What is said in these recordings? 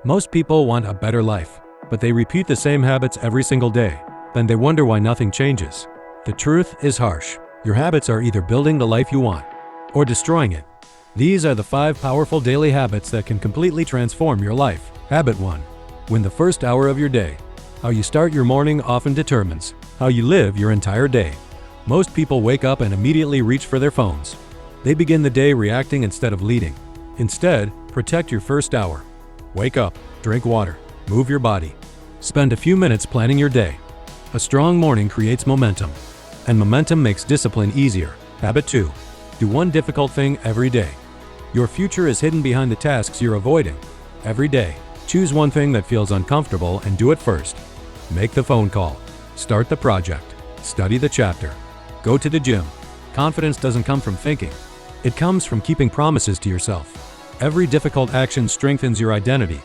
Most people want a better life, but they repeat the same habits every single day. Then they wonder why nothing changes. The truth is harsh. Your habits are either building the life you want or destroying it. These are the 5 powerful daily habits that can completely transform your life. Habit 1. Win the first hour of your day. How you start your morning often determines how you live your entire day. Most people wake up and immediately reach for their phones. They begin the day reacting instead of leading. Instead, protect your first hour. Wake up, drink water, move your body. Spend a few minutes planning your day. A strong morning creates momentum, and momentum makes discipline easier. Habit 2. Do one difficult thing every day. Your future is hidden behind the tasks you're avoiding. Every day, choose one thing that feels uncomfortable and do it first. Make the phone call. Start the project. Study the chapter. Go to the gym. Confidence doesn't come from thinking. It comes from keeping promises to yourself. Every difficult action strengthens your identity.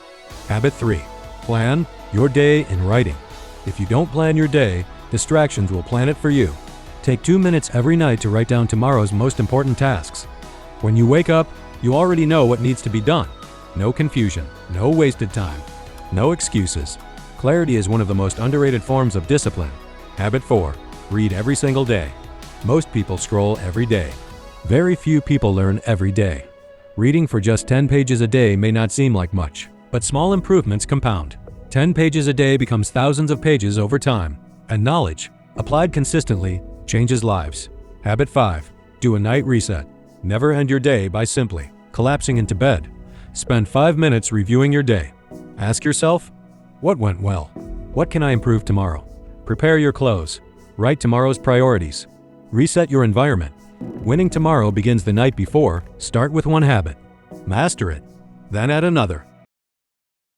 Habit 3. Plan your day in writing. If you don't plan your day, distractions will plan it for you. Take 2 minutes every night to write down tomorrow's most important tasks. When you wake up, you already know what needs to be done. No confusion, no wasted time, no excuses. Clarity is one of the most underrated forms of discipline. Habit 4. Read every single day. Most people scroll every day. Very few people learn every day. Reading for just 10 pages a day may not seem like much, but small improvements compound. 10 pages a day becomes thousands of pages over time, and knowledge, applied consistently, changes lives. Habit 5. Do a night reset. Never end your day by simply collapsing into bed. Spend 5 minutes reviewing your day. Ask yourself, what went well? What can I improve tomorrow? Prepare your clothes. Write tomorrow's priorities. Reset your environment. Winning tomorrow begins the night before. Start with one habit. Master it. Then add another.